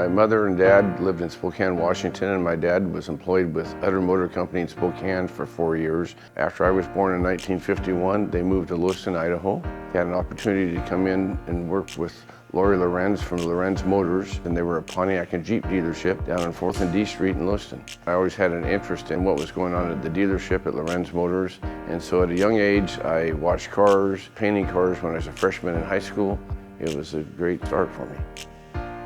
mother and dad lived in Spokane, Washington, and my dad was employed with Utter Motor Company in Spokane for 4 years. After I was born in 1951, they moved to Lewiston, Idaho. They had an opportunity to come in and work with Lori Lorenz from Lorenz Motors, and they were a Pontiac and Jeep dealership down on 4th and D Street in Lewiston. I always had an interest in what was going on at the dealership at Lorenz Motors, and so at a young age I watched cars, painting cars when I was a freshman in high school. It was a great start for me.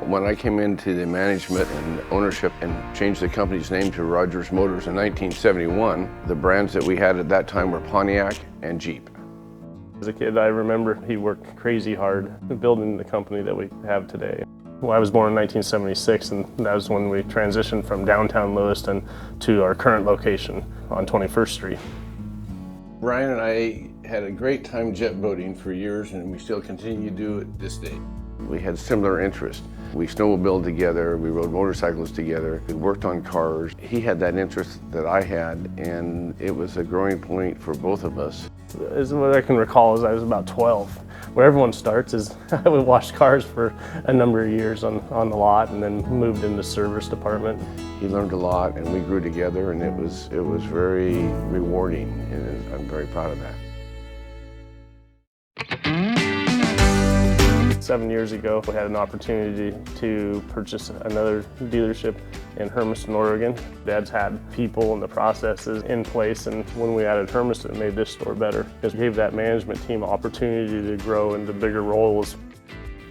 When I came into the management and ownership and changed the company's name to Rogers Motors in 1971, the brands that we had at that time were Pontiac and Jeep. As a kid, I remember he worked crazy hard building the company that we have today. Well, I was born in 1976, and that was when we transitioned from downtown Lewiston to our current location on 21st Street. Brian and I had a great time jet boating for years, and we still continue to do it this day. We had similar interests. We snowmobiled together, we rode motorcycles together, we worked on cars. He had that interest that I had, and it was a growing point for both of us. As what I can recall is I was about 12. Where everyone starts is I would wash cars for a number of years on the lot, and then moved into service department. He learned a lot, and we grew together, and it was very rewarding, and I'm very proud of that. 7 years ago, we had an opportunity to purchase another dealership in Hermiston, Oregon. Dad's had people and the processes in place, and when we added Hermiston, it made this store better because it gave that management team opportunity to grow into bigger roles.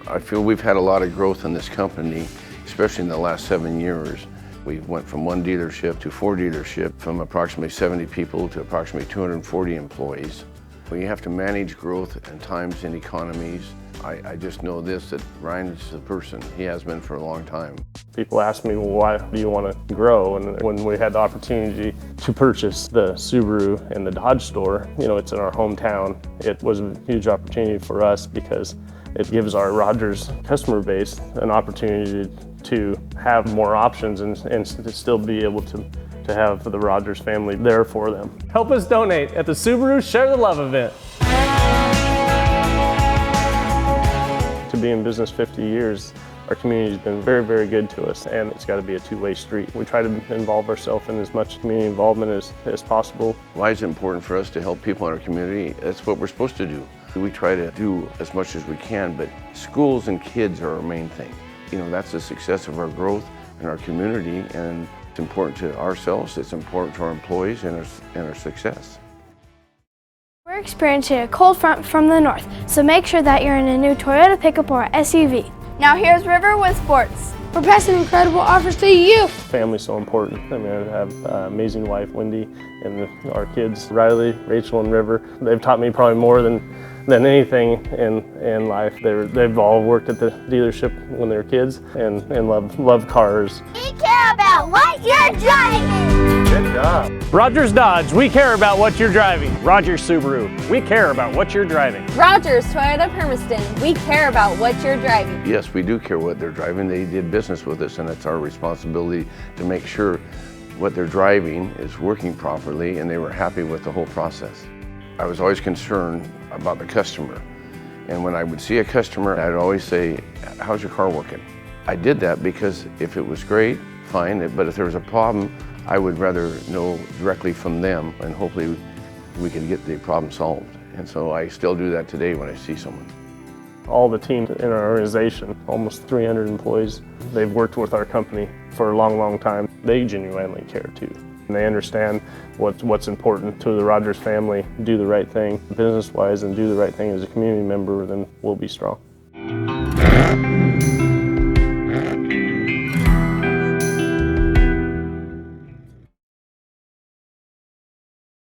I feel we've had a lot of growth in this company, especially in the last 7 years. We went from 1 dealership to 4 dealerships, from approximately 70 people to approximately 240 employees. When you have to manage growth and times and economies, I just know this, that Ryan is the person. He has been for a long time. People ask me, well, why do you want to grow? And when we had the opportunity to purchase the Subaru and the Dodge store, you know, it's in our hometown. It was a huge opportunity for us because it gives our Rogers customer base an opportunity to have more options and to still be able to have the Rogers family there for them. Help us donate at the Subaru Share the Love event. To be in business 50 years, our community's been very, very good to us, and it's got to be a two-way street. We try to involve ourselves in as much community involvement as possible. Why is it important for us to help people in our community? That's what we're supposed to do. We try to do as much as we can, but schools and kids are our main thing. You know, that's the success of our growth in our community, and it's important to ourselves, it's important to our employees and our success. We're experiencing a cold front from the north, so make sure that you're in a new Toyota pickup or SUV. Now here's River with sports. We're passing incredible offers to you. Family's so important. I mean, I have an amazing wife, Wendy, and our kids, Riley, Rachel, and River. They've taught me probably more than anything in life. They've all worked at the dealership when they were kids and love cars. We care about what you're driving. Good job. Rogers Dodge, we care about what you're driving. Rogers Subaru, we care about what you're driving. Rogers Toyota Hermiston, we care about what you're driving. Yes, we do care what they're driving. They did business with us, and it's our responsibility to make sure what they're driving is working properly and they were happy with the whole process. I was always concerned about the customer, and when I would see a customer, I'd always say, how's your car working? I did that because if it was great, fine, but if there was a problem, I would rather know directly from them, and hopefully we could get the problem solved. And so I still do that today when I see someone. All the teams in our organization, almost 300 employees, they've worked with our company for a long, long time. They genuinely care too. And they understand what's important to the Rogers family. Do the right thing business-wise and do the right thing as a community member, then we'll be strong.